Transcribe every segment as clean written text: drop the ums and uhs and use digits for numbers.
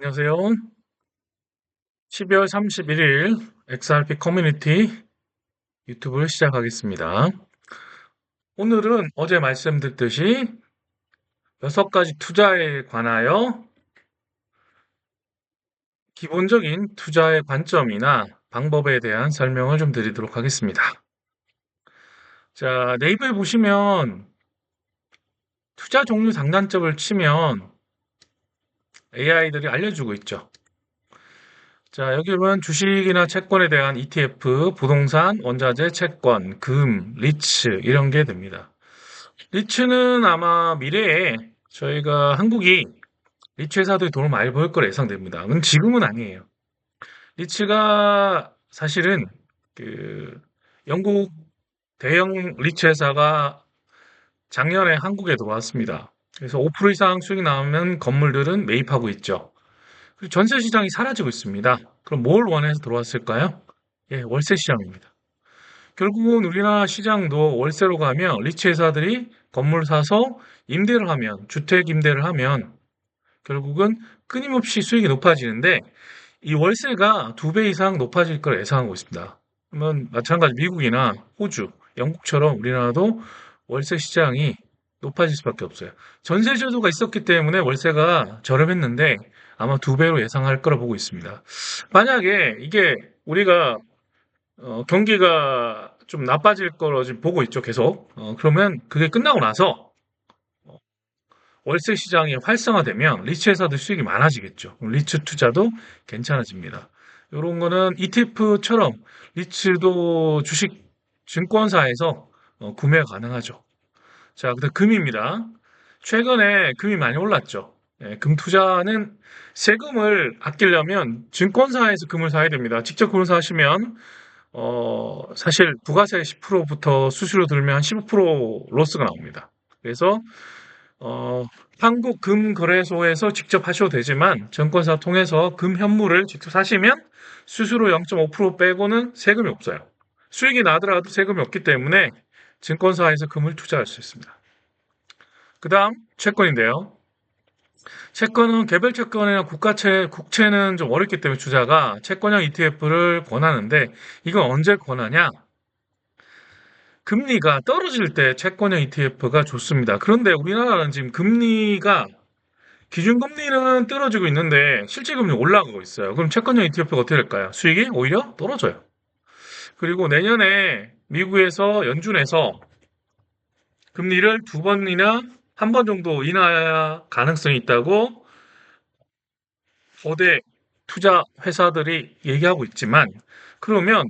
안녕하세요. 12월 31일 XRP 커뮤니티 유튜브를 시작하겠습니다. 오늘은 어제 말씀드렸듯이 6가지 투자에 관하여 기본적인 투자의 관점이나 방법에 대한 설명을 좀 드리도록 하겠습니다. 자, 네이버에 보시면 투자 종류 장단점을 치면 AI들이 알려주고 있죠. 자, 여기 보면 주식이나 채권에 대한 ETF, 부동산, 원자재, 채권, 금, 리츠 이런 게 됩니다. 리츠는 아마 미래에 저희가 한국이 리츠 회사들이 돈을 많이 벌 거라 예상됩니다. 근데 지금은 아니에요. 리츠가 사실은 그 영국 대형 리츠 회사가 작년에 한국에 들어왔습니다. 그래서 5% 이상 수익이 나오면 건물들은 매입하고 있죠. 그리고 전세 시장이 사라지고 있습니다. 그럼 뭘 원해서 들어왔을까요? 예, 월세 시장입니다. 결국은 우리나라 시장도 월세로 가면 리츠 회사들이 건물 사서 임대를 하면, 주택 임대를 하면 결국은 끊임없이 수익이 높아지는데 이 월세가 2배 이상 높아질 걸 예상하고 있습니다. 그러면 마찬가지 미국이나 호주, 영국처럼 우리나라도 월세 시장이 높아질 수밖에 없어요. 전세 제도가 있었기 때문에 월세가 저렴했는데 아마 2배로 예상할 거라 보고 있습니다. 만약에 이게 우리가 경기가 좀 나빠질 거로 지금 보고 있죠, 계속. 그러면 그게 끝나고 나서 어, 월세 시장이 활성화되면 리츠 회사도 수익이 많아지겠죠. 그럼 리츠 투자도 괜찮아집니다. 이런 거는 ETF처럼 리츠도 주식 증권사에서 구매가 가능하죠. 자, 그다음 금입니다. 최근에 금이 많이 올랐죠. 예, 금 투자는 세금을 아끼려면 증권사에서 금을 사야 됩니다. 직접 금을 사시면 사실 부가세 10%부터 수수료 들면 한 15% 로스가 나옵니다. 그래서 어, 한국금거래소에서 직접 하셔도 되지만 증권사 통해서 금 현물을 직접 사시면 수수료 0.5% 빼고는 세금이 없어요. 수익이 나더라도 세금이 없기 때문에 증권사에서 금을 투자할 수 있습니다. 그 다음 채권인데요. 채권은 개별 채권이나 국채는 좀 어렵기 때문에 투자가 채권형 ETF를 권하는데 이건 언제 권하냐? 금리가 떨어질 때 채권형 ETF가 좋습니다. 그런데 우리나라는 지금 금리가 기준금리는 떨어지고 있는데 실제 금리 올라가고 있어요. 그럼 채권형 ETF가 어떻게 될까요? 수익이 오히려 떨어져요. 그리고 내년에 미국에서 연준에서 금리를 2번이나 한 번 정도 인하 가능성이 있다고 거대 투자 회사들이 얘기하고 있지만 그러면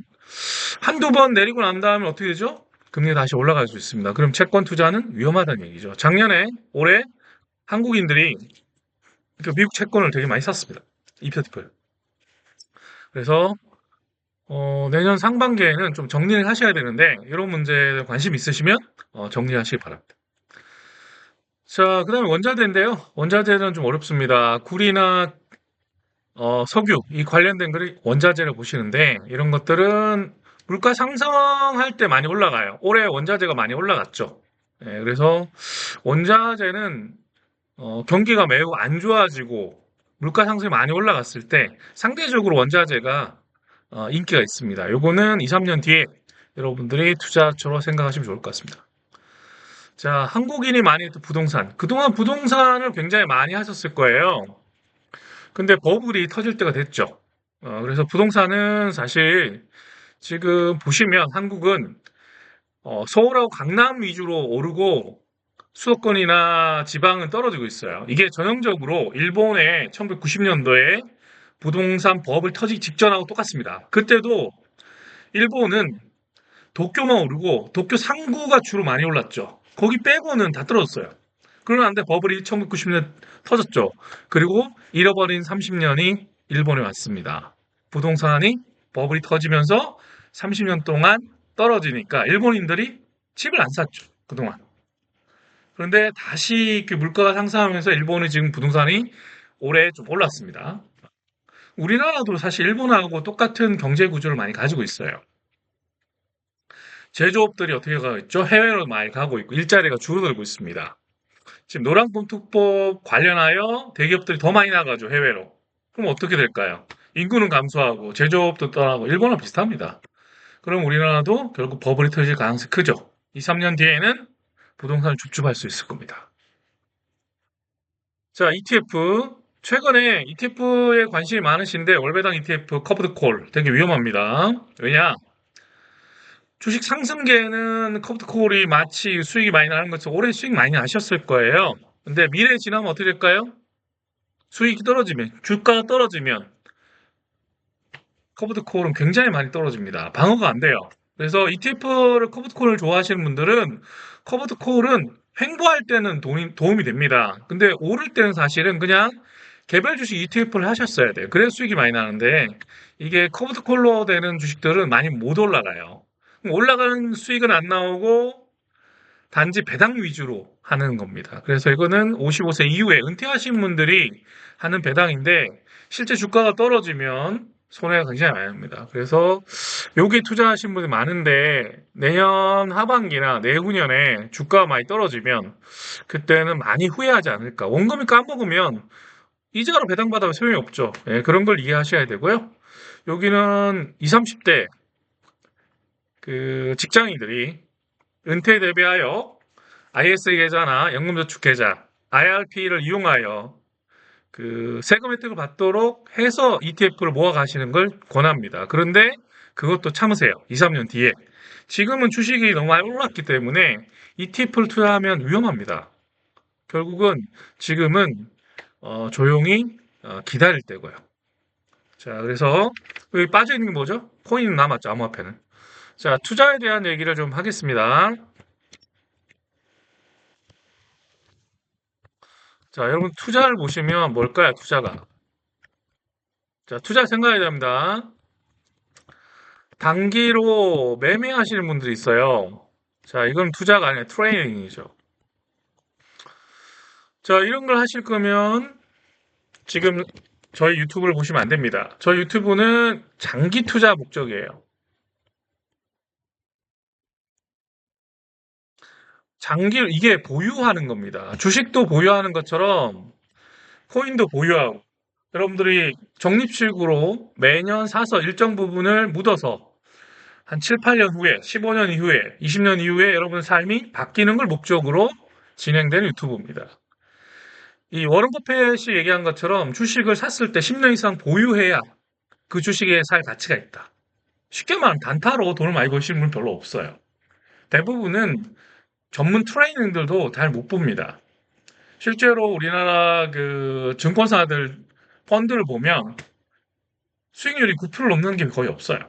한두 번 내리고 난 다음에 어떻게 되죠? 금리가 다시 올라갈 수 있습니다. 그럼 채권 투자는 위험하다는 얘기죠. 작년에 올해 한국인들이 그 미국 채권을 되게 많이 샀습니다. ETF를. 그래서 내년 상반기에는 좀 정리를 하셔야 되는데 이런 문제에 관심 있으시면 정리하시기 바랍니다. 자, 그다음에 원자재인데요. 원자재는 좀 어렵습니다. 구리나 석유 이 관련된 글이 원자재를 보시는데 이런 것들은 물가 상승할 때 많이 올라가요. 올해 원자재가 많이 올라갔죠. 예, 그래서 원자재는 경기가 매우 안 좋아지고 물가 상승이 많이 올라갔을 때 상대적으로 원자재가 인기가 있습니다. 요거는 2, 3년 뒤에 여러분들이 투자처로 생각하시면 좋을 것 같습니다. 자, 한국인이 많이 했던 부동산. 그동안 부동산을 굉장히 많이 하셨을 거예요. 근데 버블이 터질 때가 됐죠. 그래서 부동산은 사실 지금 보시면 한국은 서울하고 강남 위주로 오르고 수도권이나 지방은 떨어지고 있어요. 이게 전형적으로 일본의 1990년도에 부동산 버블 터지기 직전하고 똑같습니다. 그때도 일본은 도쿄만 오르고 도쿄 상구가 주로 많이 올랐죠. 거기 빼고는 다 떨어졌어요. 그러는데 버블이 1990년 터졌죠. 그리고 잃어버린 30년이 일본에 왔습니다. 부동산이 버블이 터지면서 30년 동안 떨어지니까 일본인들이 집을 안 샀죠. 그동안. 그런데 다시 그 물가가 상승하면서 일본의 지금 부동산이 올해 좀 올랐습니다. 우리나라도 사실 일본하고 똑같은 경제 구조를 많이 가지고 있어요. 제조업들이 어떻게 가고 있죠? 해외로 많이 가고 있고 일자리가 줄어들고 있습니다. 지금 노란봉투법 관련하여 대기업들이 더 많이 나가죠, 해외로. 그럼 어떻게 될까요? 인구는 감소하고 제조업도 떠나고 일본은 비슷합니다. 그럼 우리나라도 결국 버블이 터질 가능성이 크죠. 2, 3년 뒤에는 부동산을 줍줍할 수 있을 겁니다. 자, ETF. 최근에 ETF에 관심이 많으신데 월배당 ETF 커브드 콜 되게 위험합니다. 왜냐? 주식 상승계에는 커브드 콜이 마치 수익이 많이 나는 것처럼 올해 수익 많이 나셨을 거예요. 근데 미래에 지나면 어떻게 될까요? 수익이 떨어지면, 주가가 떨어지면 커브드 콜은 굉장히 많이 떨어집니다. 방어가 안 돼요. 그래서 ETF를 커브드 콜을 좋아하시는 분들은 커브드 콜은 횡보할 때는 도움이 됩니다. 근데 오를 때는 사실은 그냥 개별 주식 ETF를 하셨어야 돼요. 그래야 수익이 많이 나는데 이게 커브드 콜로 되는 주식들은 많이 못 올라가요. 올라가는 수익은 안 나오고 단지 배당 위주로 하는 겁니다. 그래서 이거는 55세 이후에 은퇴하신 분들이 하는 배당인데 실제 주가가 떨어지면 손해가 굉장히 많이 납니다. 그래서 여기 투자하신 분이 많은데 내년 하반기나 내후년에 주가가 많이 떨어지면 그때는 많이 후회하지 않을까. 원금이 까먹으면 이자로 배당받아도 소용이 없죠. 예, 그런 걸 이해하셔야 되고요. 여기는 20, 30대 그 직장인들이 은퇴 대비하여 IS 계좌나 연금저축 계좌, IRP를 이용하여 그 세금 혜택을 받도록 해서 ETF를 모아 가시는 걸 권합니다. 그런데 그것도 참으세요. 2, 3년 뒤에. 지금은 주식이 너무 많이 올랐기 때문에 ETF를 투자하면 위험합니다. 결국은 지금은 조용히 기다릴 때고요. 자, 그래서 여기 빠져 있는 게 뭐죠? 코인은 남았죠, 암호화폐는. 자, 투자에 대한 얘기를 좀 하겠습니다. 자, 여러분 투자를 보시면 뭘까요? 투자가. 자, 투자 생각해야 됩니다. 단기로 매매하시는 분들이 있어요. 자, 이건 투자가 아니라 트레이딩이죠. 자, 이런 걸 하실 거면 지금 저희 유튜브를 보시면 안 됩니다. 저희 유튜브는 장기 투자 목적이에요. 이게 보유하는 겁니다. 주식도 보유하는 것처럼 코인도 보유하고 여러분들이 적립식으로 매년 사서 일정 부분을 묻어서 한 7, 8년 후에, 15년 이후에, 20년 이후에 여러분 삶이 바뀌는 걸 목적으로 진행되는 유튜브입니다. 이 워런 버핏이 얘기한 것처럼 주식을 샀을 때 10년 이상 보유해야 그 주식에 살 가치가 있다. 쉽게 말하면 단타로 돈을 많이 버시는 분 별로 없어요. 대부분은 전문 트레이닝들도 잘 못 봅니다. 실제로 우리나라 그 증권사들 펀드를 보면 수익률이 9% 넘는 게 거의 없어요.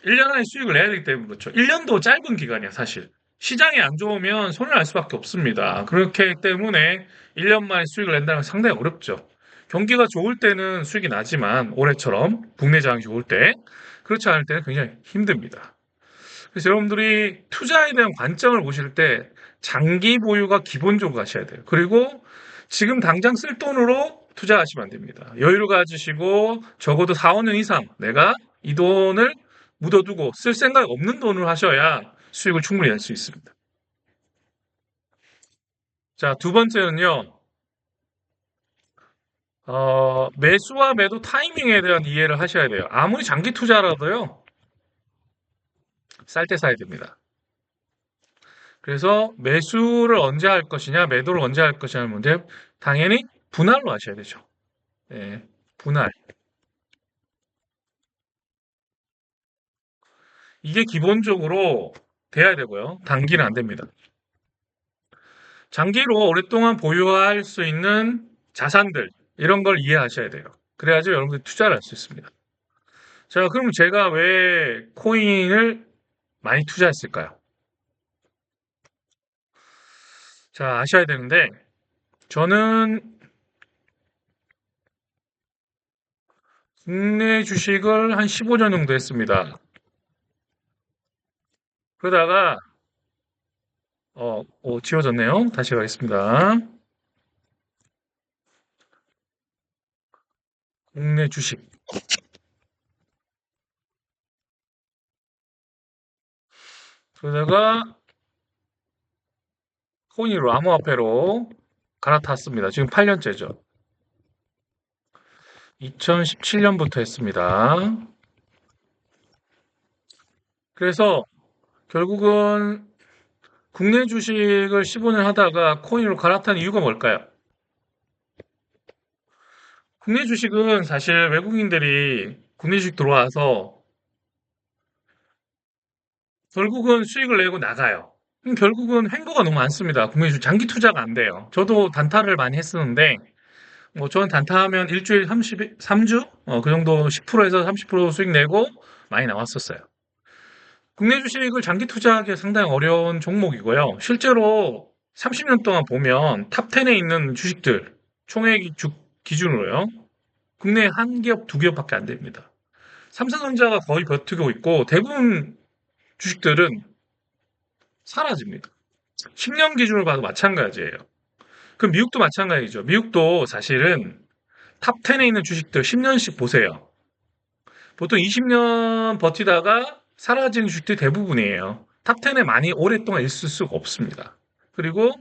1년 안에 수익을 내야 되기 때문에 그렇죠. 1년도 짧은 기간이야, 사실. 시장이 안 좋으면 손을 날 수밖에 없습니다. 그렇기 때문에 1년 만에 수익을 낸다는 건 상당히 어렵죠. 경기가 좋을 때는 수익이 나지만 올해처럼 국내 장이 좋을 때 그렇지 않을 때는 굉장히 힘듭니다. 그래서 여러분들이 투자에 대한 관점을 보실 때 장기 보유가 기본적으로 가셔야 돼요. 그리고 지금 당장 쓸 돈으로 투자하시면 안 됩니다. 여유를 가지시고 적어도 4, 5년 이상 내가 이 돈을 묻어두고 쓸 생각 없는 돈을 하셔야 수익을 충분히 낼 수 있습니다. 자, 두 번째는요, 매수와 매도 타이밍에 대한 이해를 하셔야 돼요. 아무리 장기 투자라도요, 쌀 때 사야 됩니다. 그래서 매수를 언제 할 것이냐, 매도를 언제 할 것이냐는 문제, 당연히 분할로 하셔야 되죠. 예, 분할. 이게 기본적으로 돼야 되고요. 단기는 안 됩니다. 장기로 오랫동안 보유할 수 있는 자산들, 이런 걸 이해하셔야 돼요. 그래야지 여러분들이 투자를 할 수 있습니다. 자, 그럼 제가 왜 코인을 많이 투자했을까요? 자, 아셔야 되는데, 저는 국내 주식을 한 15년 정도 했습니다. 그러다가, 지워졌네요. 다시 가겠습니다. 국내 주식. 그러다가 코인으로 암호화폐로 갈아탔습니다. 지금 8년째죠. 2017년부터 했습니다. 그래서 결국은 국내 주식을 15년 하다가 코인으로 갈아탄 이유가 뭘까요? 국내 주식은 사실 외국인들이 국내 주식 들어와서 결국은 수익을 내고 나가요. 결국은 횡보가 너무 많습니다. 국내 주식 장기 투자가 안 돼요. 저도 단타를 많이 했었는데 뭐 저는 단타하면 일주일 3주? 그 정도 10%에서 30% 수익 내고 많이 나왔었어요. 국내 주식을 장기 투자하기 상당히 어려운 종목이고요. 실제로 30년 동안 보면 탑 10에 있는 주식들 총액 기준으로요. 국내 한 기업, 두 기업밖에 안 됩니다. 삼성전자가 거의 버티고 있고 대부분 주식들은 사라집니다. 10년 기준으로 봐도 마찬가지예요. 그럼 미국도 마찬가지죠. 미국도 사실은 탑 10에 있는 주식들 10년씩 보세요. 보통 20년 버티다가 사라지는 주식들이 대부분이에요. 탑 10에 많이 오랫동안 있을 수가 없습니다. 그리고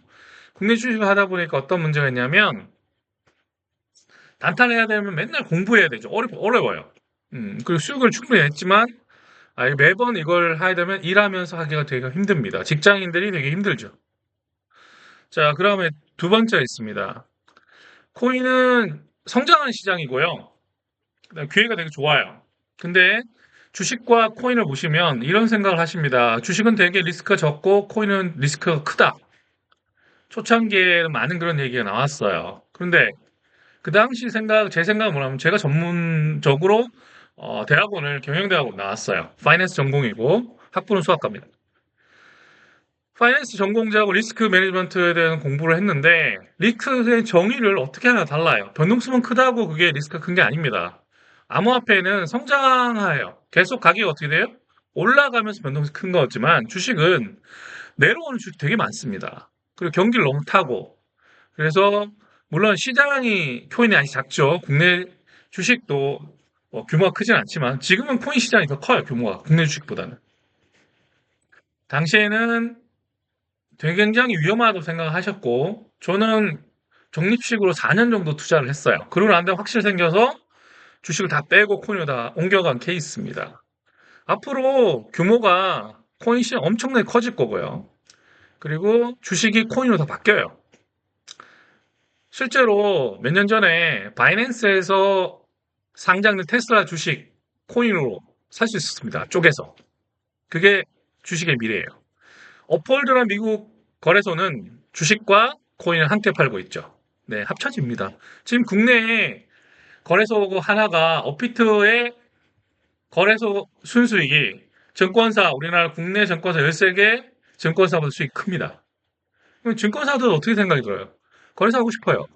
국내 주식을 하다 보니까 어떤 문제가 있냐면 단타를 해야 되면 맨날 공부해야 되죠. 어려워요. 그리고 수익을 충분히 냈지만 매번 이걸 하게 되면 일하면서 하기가 되게 힘듭니다. 직장인들이 되게 힘들죠. 자, 그다음에 두 번째 있습니다. 코인은 성장하는 시장이고요. 그다음에 기회가 되게 좋아요. 근데 주식과 코인을 보시면 이런 생각을 하십니다. 주식은 되게 리스크가 적고 코인은 리스크가 크다. 초창기에는 많은 그런 얘기가 나왔어요. 그런데 그 당시 제 생각은 뭐냐면 제가 전문적으로 대학원을 경영대학원 나왔어요. 파이낸스 전공이고 학부는 수학과입니다. 파이낸스 전공자하고 리스크 매니지먼트에 대한 공부를 했는데 리스크의 정의를 어떻게 하나 달라요. 변동수만 크다고 그게 리스크가 큰 게 아닙니다. 암호화폐는 성장해요. 계속 가격이 어떻게 돼요? 올라가면서 변동수 큰 거지만 주식은 내려오는 주식 되게 많습니다. 그리고 경기를 너무 타고 그래서 물론 시장이 코인이 아직 작죠. 국내 주식도 규모가 크진 않지만 지금은 코인 시장이 더 커요. 규모가 국내 주식보다는. 당시에는 되게 굉장히 위험하다고 생각하셨고 저는 적립식으로 4년 정도 투자를 했어요. 그러고 난 다음에 확실히 생겨서 주식을 다 빼고 코인으로 다 옮겨간 케이스입니다. 앞으로 규모가 코인 시장 엄청나게 커질 거고요. 그리고 주식이 코인으로 다 바뀌어요. 실제로 몇 년 전에 바이낸스에서 상장된 테슬라 주식 코인으로 살 수 있었습니다. 쪼개서. 그게 주식의 미래예요. 업홀드란 미국 거래소는 주식과 코인을 함께 팔고 있죠. 네, 합쳐집니다. 지금 국내에 거래소 하나가 업비트의 거래소 순수익이 우리나라 국내 증권사 13개 증권사보다 수익이 큽니다. 그럼 증권사들은 어떻게 생각이 들어요? 거래소 하고 싶어요.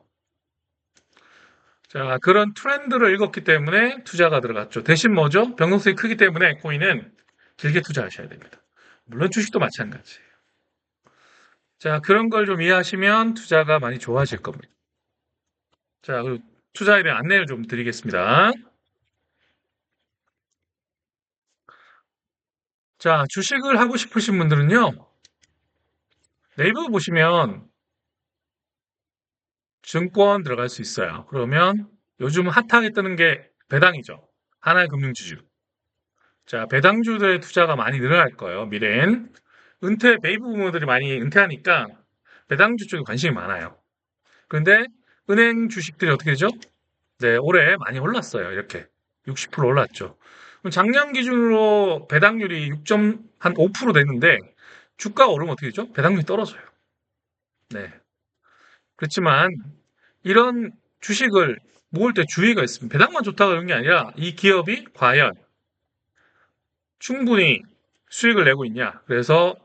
자, 그런 트렌드를 읽었기 때문에 투자가 들어갔죠. 대신 뭐죠? 변동성이 크기 때문에 코인은 길게 투자하셔야 됩니다. 물론 주식도 마찬가지예요. 자, 그런 걸 좀 이해하시면 투자가 많이 좋아질 겁니다. 자, 그리고 투자에 대한 안내를 좀 드리겠습니다. 자, 주식을 하고 싶으신 분들은요, 네이버 보시면 증권 들어갈 수 있어요. 그러면 요즘 핫하게 뜨는 게 배당이죠. 하나의 금융지주. 자, 배당주들의 투자가 많이 늘어날 거예요, 미래엔. 베이비 부모들이 많이 은퇴하니까 배당주 쪽에 관심이 많아요. 그런데 은행 주식들이 어떻게 되죠? 네, 올해 많이 올랐어요. 이렇게 60% 올랐죠. 그럼 작년 기준으로 배당률이 6.5% 됐는데 주가가 오르면 어떻게 되죠? 배당률이 떨어져요. 네. 그렇지만 이런 주식을 모을 때 주의가 있습니다. 배당만 좋다고 그런 게 아니라 이 기업이 과연 충분히 수익을 내고 있냐. 그래서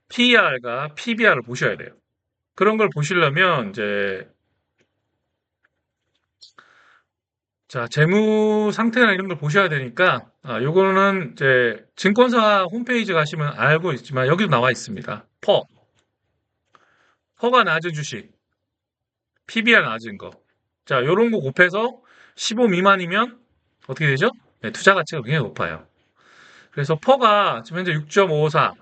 PER과 PBR을 보셔야 돼요. 그런 걸 보시려면 이제 자, 재무 상태나 이런 걸 보셔야 되니까 요거는 이제 증권사 홈페이지 가시면 알고 있지만 여기도 나와 있습니다. 퍼가 낮은 주식, PBR 낮은 거. 자, 요런 거 곱해서 15 미만이면 어떻게 되죠? 네, 투자 가치가 굉장히 높아요. 그래서 퍼가 지금 현재 6.54,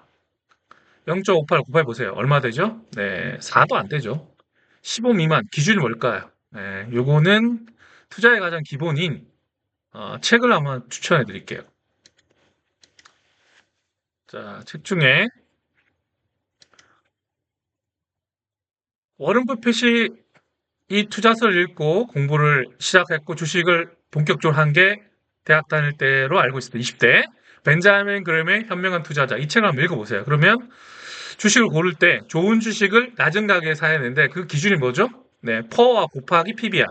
0.58 곱해 보세요. 얼마 되죠? 네, 4도 안 되죠. 15 미만 기준이 뭘까요? 네, 요거는 투자의 가장 기본인 책을 한번 추천해 드릴게요. 자, 책 중에 워런 버핏이 이 투자서를 읽고 공부를 시작했고 주식을 본격적으로 한 게 대학 다닐 때로 알고 있습니다. 20대. 벤자민 그램의 현명한 투자자. 이 책을 한번 읽어보세요. 그러면 주식을 고를 때 좋은 주식을 낮은 가격에 사야 되는데 그 기준이 뭐죠? 네, 퍼와 곱하기 PBR.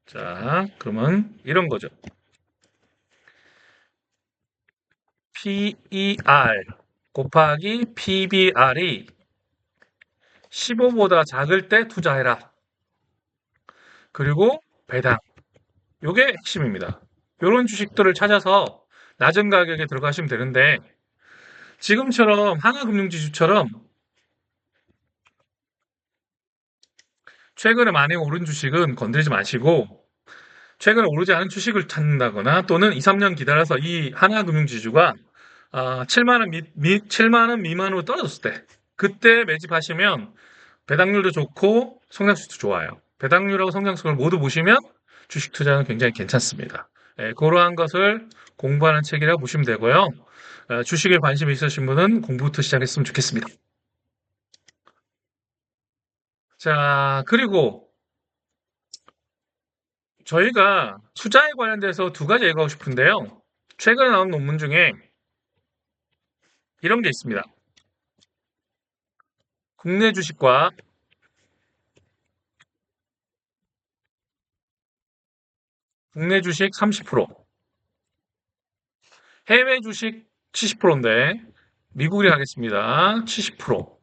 자, 그러면 이런 거죠. PER 곱하기 PBR이 15보다 작을 때 투자해라. 그리고 배당. 요게 핵심입니다. 요런 주식들을 찾아서 낮은 가격에 들어가시면 되는데 지금처럼 하나금융지주처럼 최근에 많이 오른 주식은 건드리지 마시고 최근에 오르지 않은 주식을 찾는다거나 또는 2, 3년 기다려서 이 하나금융지주가 7만 원 7만 원 미만으로 떨어졌을 때 그때 매집하시면 배당률도 좋고 성장수도 좋아요. 배당률하고 성장성을 모두 보시면 주식 투자는 굉장히 괜찮습니다. 그러한 것을 공부하는 책이라고 보시면 되고요. 주식에 관심이 있으신 분은 공부부터 시작했으면 좋겠습니다. 자, 그리고 저희가 투자에 관련돼서 두 가지 얘기하고 싶은데요. 최근에 나온 논문 중에 이런 게 있습니다. 국내 주식과 국내 주식 30%, 해외 주식 70%인데 미국이 하겠습니다. 70%.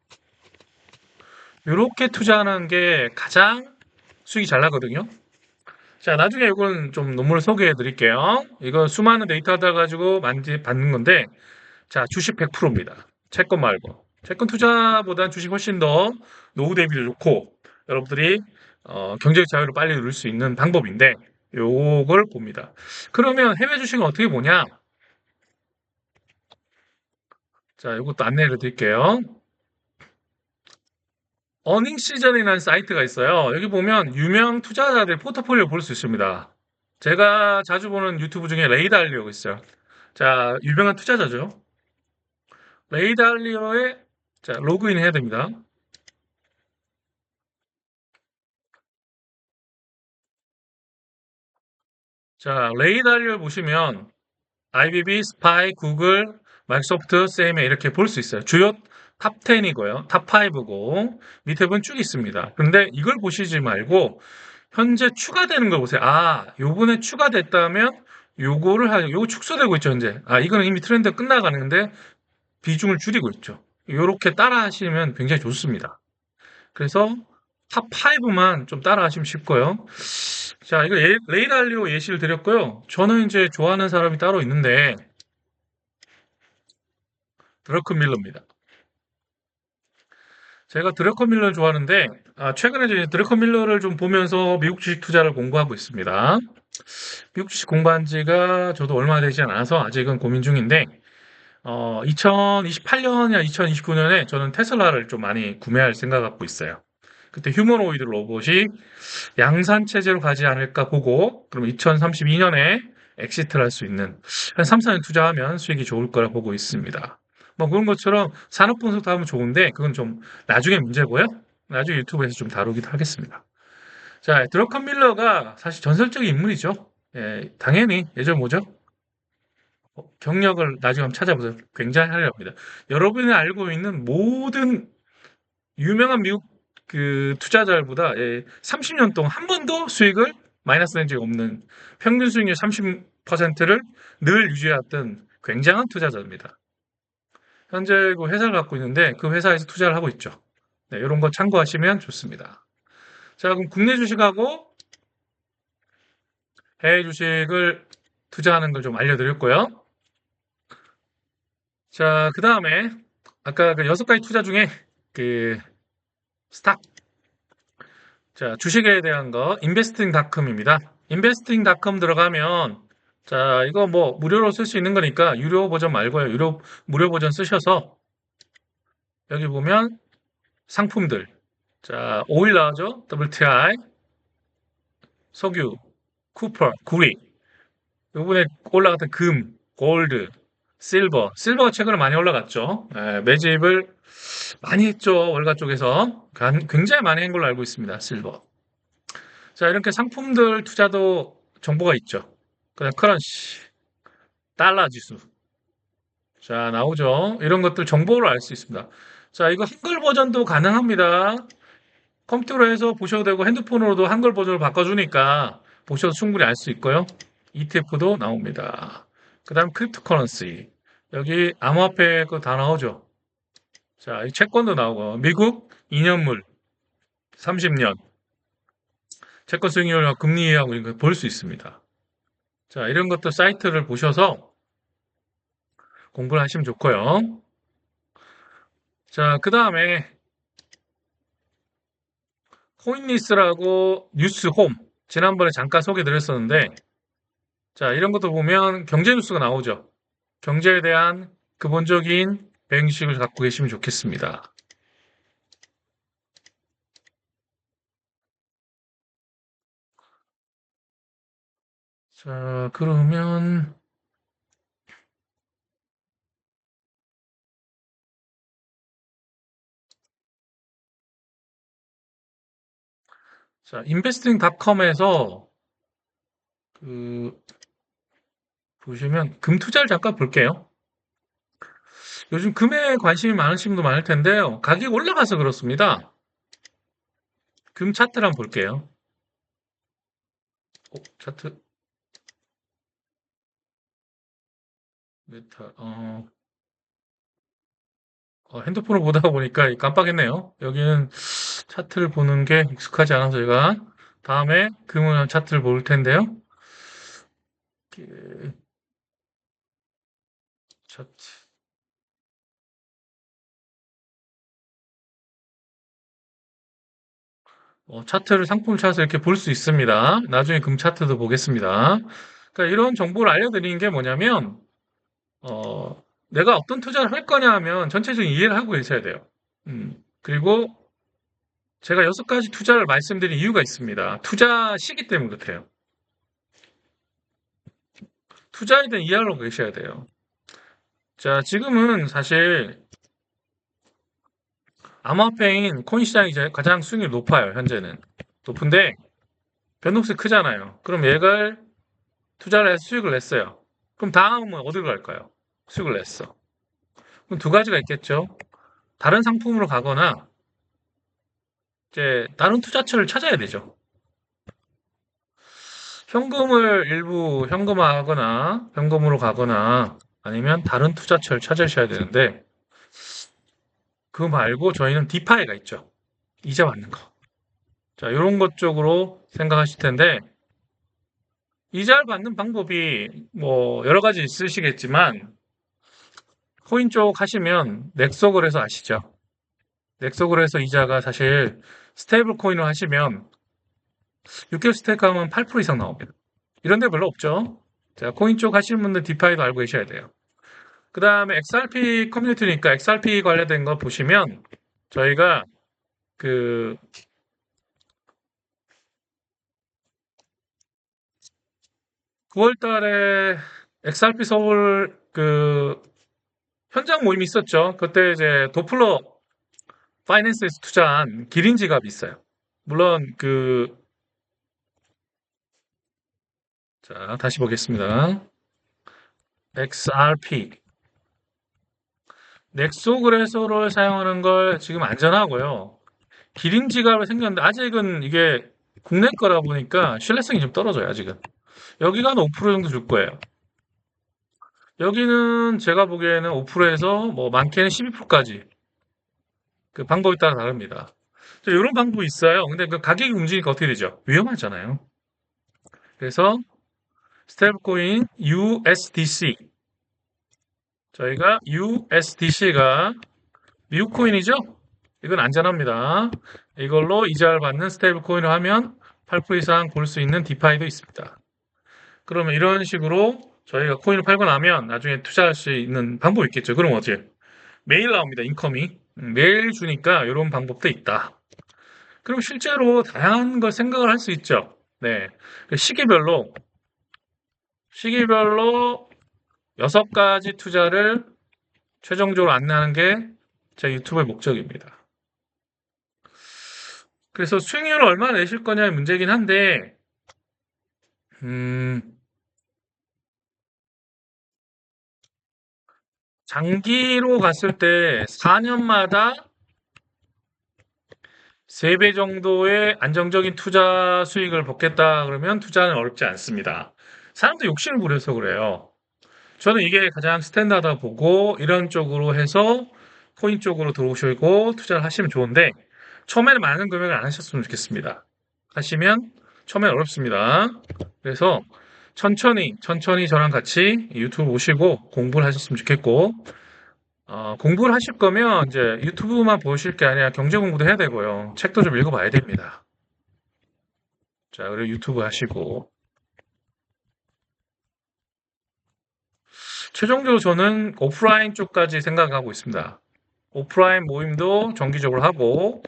이렇게 투자하는 게 가장 수익이 잘 나거든요. 자, 나중에 이건 좀 논문을 소개해 드릴게요. 이건 수많은 데이터들 가지고 받는 건데, 자, 주식 100%입니다. 채권 말고. 채권 투자보다는 주식 훨씬 더 노후 대비도 좋고, 여러분들이 경제적 자유를 빨리 누릴 수 있는 방법인데, 요걸 봅니다. 그러면 해외 주식은 어떻게 보냐? 자, 이것도 안내를 드릴게요. 어닝 시즌이라는 사이트가 있어요. 여기 보면 유명 투자자들 포트폴리오 볼 수 있습니다. 제가 자주 보는 유튜브 중에 레이 달리오가 있어요. 자, 유명한 투자자죠. 레이 달리오에 자, 로그인 해야 됩니다. 자, 레이 달리오 보시면 IBB, 스파이, 구글, 마이크로소프트, 세이메 이렇게 볼 수 있어요. 주요 탑 10이고요. 탑 5고 밑에 보면 쭉 있습니다. 근데 이걸 보시지 말고 현재 추가되는 걸 보세요. 요번에 추가됐다면 요거 축소되고 있죠, 현재. 이거는 이미 트렌드 끝나가는데 비중을 줄이고 있죠. 요렇게 따라 하시면 굉장히 좋습니다. 그래서 탑 5만 좀 따라 하시면 쉽고요. 자, 이거 레이달리오 예시를 드렸고요. 저는 이제 좋아하는 사람이 따로 있는데 드러큰 밀러입니다. 제가 드러큰 밀러를 좋아하는데 최근에 이제 드러큰 밀러를 좀 보면서 미국 주식 투자를 공부하고 있습니다. 미국 주식 공부한 지가 저도 얼마 되지 않아서 아직은 고민 중인데 2028년이나 2029년에 저는 테슬라를 좀 많이 구매할 생각 갖고 있어요. 그때 휴머노이드 로봇이 양산 체제로 가지 않을까 보고 그럼 2032년에 엑시트를 할 수 있는 한 3, 4년 투자하면 수익이 좋을 거라 보고 있습니다. 뭐 그런 것처럼 산업 분석도 하면 좋은데 그건 좀 나중에 문제고요. 나중에 유튜브에서 좀 다루기도 하겠습니다. 자, 드러컨 밀러가 사실 전설적인 인물이죠. 예, 당연히 예전 뭐죠? 경력을 나중에 한번 찾아보세요. 굉장히 화려합니다. 여러분이 알고 있는 모든 유명한 미국 그 투자자들보다 30년 동안 한 번도 수익을 마이너스 낸 적이 없는 평균 수익률 30%를 늘 유지해왔던 굉장한 투자자입니다. 현재 그 회사를 갖고 있는데 그 회사에서 투자를 하고 있죠. 네, 이런 거 참고하시면 좋습니다. 자, 그럼 국내 주식하고 해외 주식을 투자하는 걸 좀 알려드렸고요. 자, 그 다음에 아까 그 6가지 투자 중에 그 스탁, 자, 주식에 대한 거 investing.com입니다. investing.com 들어가면 자, 이거 뭐 무료로 쓸 수 있는 거니까 유료 버전 말고요. 무료 버전 쓰셔서 여기 보면 상품들. 자, 오일 나오죠? WTI, 석유. 쿠퍼, 구리. 요번에 올라갔던 금, 골드, 실버. 실버가 최근에 많이 올라갔죠. 예, 매집을 많이 했죠. 월가 쪽에서. 굉장히 많이 한 걸로 알고 있습니다. 실버. 자, 이렇게 상품들 투자도 정보가 있죠. 그다음 커런시, 달러 지수. 자, 나오죠. 이런 것들 정보를 알 수 있습니다. 자, 이거 한글 버전도 가능합니다. 컴퓨터로 해서 보셔도 되고 핸드폰으로도 한글 버전을 바꿔주니까 보셔도 충분히 알 수 있고요. ETF도 나옵니다. 그 다음 크립토커런시. 여기 암호화폐 거 다 나오죠. 자, 이 채권도 나오고 미국 2년물 30년 채권 수익률과 금리하고 이런 거 볼 수 있습니다. 자, 이런 것도 사이트를 보셔서 공부를 하시면 좋고요. 자, 그 다음에 코인리스라고 뉴스홈 지난번에 잠깐 소개드렸었는데 자, 이런 것도 보면 경제 뉴스가 나오죠. 경제에 대한 기본적인 배경지식을 갖고 계시면 좋겠습니다. 자, 그러면 자, investing.com에서 그 보시면 금 투자를 잠깐 볼게요. 요즘 금에 관심이 많으신 분도 많을 텐데요. 가격이 올라가서 그렇습니다. 금 차트를 한번 볼게요. 차트 메타 핸드폰을 보다 보니까 깜빡했네요. 여기는 차트를 보는 게 익숙하지 않아서 제가 다음에 금은 차트를 볼 텐데요. 그, 차트. 차트를 상품 차트를 이렇게 볼 수 있습니다. 나중에 금 차트도 보겠습니다. 그러니까 이런 정보를 알려드리는 게 뭐냐면 내가 어떤 투자를 할 거냐 하면 전체적인 이해를 하고 계셔야 돼요. 그리고 제가 6가지 투자를 말씀드린 이유가 있습니다. 투자 시기 때문에 그렇대요. 투자에 대한 이해를 하고 계셔야 돼요. 자, 지금은 사실 암호화폐인 코인 시장이 이제 가장 수익률이 높아요, 현재는. 높은데 변동성이 크잖아요. 그럼 얘를 투자를 해서 수익을 냈어요. 그럼 다음은 어디로 갈까요? 수익을 냈어. 그럼 두 가지가 있겠죠. 다른 상품으로 가거나 이제 다른 투자처를 찾아야 되죠. 현금을 일부 현금화하거나 현금으로 가거나 아니면 다른 투자처를 찾으셔야 되는데 그거 말고 저희는 디파이가 있죠. 이자 받는 거. 자, 이런 것 쪽으로 생각하실 텐데 이자를 받는 방법이 뭐 여러 가지 있으시겠지만 코인 쪽 하시면 넥소거래소 아시죠? 넥소거래소 이자가 사실 스테이블 코인을 하시면 6개월 스테이크하면 8% 이상 나옵니다. 이런 데 별로 없죠. 자, 코인 쪽 하시는 분들 디파이도 알고 계셔야 돼요. 그 다음에 XRP 커뮤니티니까 XRP 관련된 거 보시면 저희가 그 9월 달에 XRP 서울 그 현장 모임이 있었죠. 그때 이제 도플러 파이낸스에서 투자한 기린 지갑이 있어요. 물론 자, 다시 보겠습니다. XRP 넥소그래소를 사용하는 걸 지금 안전하고요. 기린 지갑을 생겼는데 아직은 이게 국내 거라 보니까 신뢰성이 좀 떨어져요, 아직은. 여기가 한 5% 정도 줄 거예요. 여기는 제가 보기에는 5%에서 뭐 많게는 12%까지 그 방법에 따라 다릅니다. 이런 방법이 있어요. 근데 그 가격이 움직이니까 어떻게 되죠? 위험하잖아요. 그래서 스테이블코인 USDC 저희가 USDC가 미국 코인이죠? 이건 안전합니다. 이걸로 이자를 받는 스테이블 코인을 하면 8% 이상 볼 수 있는 디파이도 있습니다. 그러면 이런 식으로 저희가 코인을 팔고 나면 나중에 투자할 수 있는 방법이 있겠죠. 그럼 어제 매일 나옵니다. 인컴이. 매일 주니까 이런 방법도 있다. 그럼 실제로 다양한 걸 생각을 할 수 있죠. 네. 그 시기별로 6가지 투자를 최종적으로 안내하는 게 제 유튜브의 목적입니다. 그래서 수익률을 얼마나 내실 거냐의 문제긴 한데, 음, 장기로 갔을 때 4년마다 3배 정도의 안정적인 투자 수익을 받겠다 그러면 투자는 어렵지 않습니다. 사람들 욕심을 부려서 그래요. 저는 이게 가장 스탠다드하다 보고 이런 쪽으로 해서 코인 쪽으로 들어오시고 투자를 하시면 좋은데 처음에는 많은 금액을 안 하셨으면 좋겠습니다. 하시면 처음엔 어렵습니다. 그래서 천천히 저랑 같이 유튜브 오시고 공부를 하셨으면 좋겠고 공부를 하실 거면 이제 유튜브만 보실 게 아니라 경제 공부도 해야 되고요. 책도 좀 읽어봐야 됩니다. 자, 그리고 유튜브 하시고 최종적으로 저는 오프라인 쪽까지 생각하고 있습니다. 오프라인 모임도 정기적으로 하고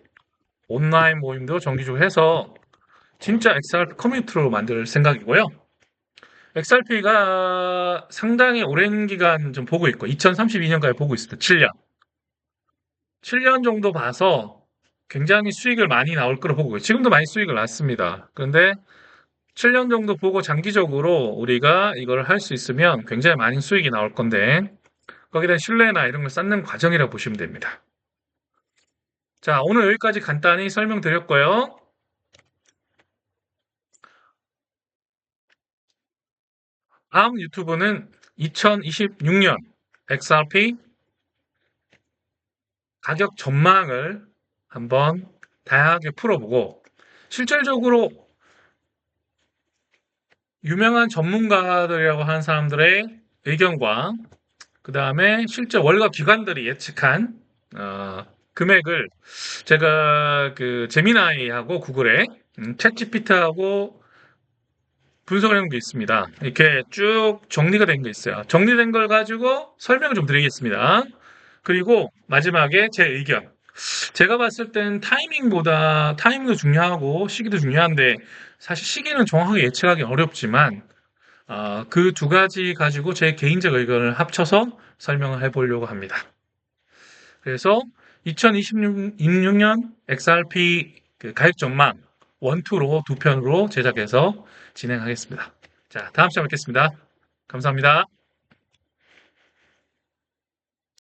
온라인 모임도 정기적으로 해서 진짜 XRP 커뮤니티로 만들 생각이고요. XRP가 상당히 오랜 기간 좀 보고 있고 2032년까지 보고 있습니다. 7년. 7년 정도 봐서 굉장히 수익을 많이 나올 거로 보고 있어요. 지금도 많이 수익을 났습니다. 그런데 7년 정도 보고 장기적으로 우리가 이걸 할 수 있으면 굉장히 많은 수익이 나올 건데 거기에 대한 신뢰나 이런 걸 쌓는 과정이라고 보시면 됩니다. 자, 오늘 여기까지 간단히 설명드렸고요. 다음 유튜브는 2026년 XRP 가격 전망을 한번 다양하게 풀어보고 실질적으로 유명한 전문가들이라고 하는 사람들의 의견과 그 다음에 실제 월가 기관들이 예측한 금액을 제가 그 제미나이하고 구글에 챗GPT하고 분석을 해놓은 게 있습니다. 이렇게 쭉 정리가 된 게 있어요. 정리된 걸 가지고 설명을 좀 드리겠습니다. 그리고 마지막에 제 의견. 제가 봤을 땐 타이밍도 중요하고 시기도 중요한데 사실 시기는 정확하게 예측하기 어렵지만 그 두 가지 가지고 제 개인적 의견을 합쳐서 설명을 해보려고 합니다. 그래서 2026년 XRP 그 가격 전망 1, 2로 두 편으로 제작해서 진행하겠습니다. 자, 다음 시간에 뵙겠습니다. 감사합니다.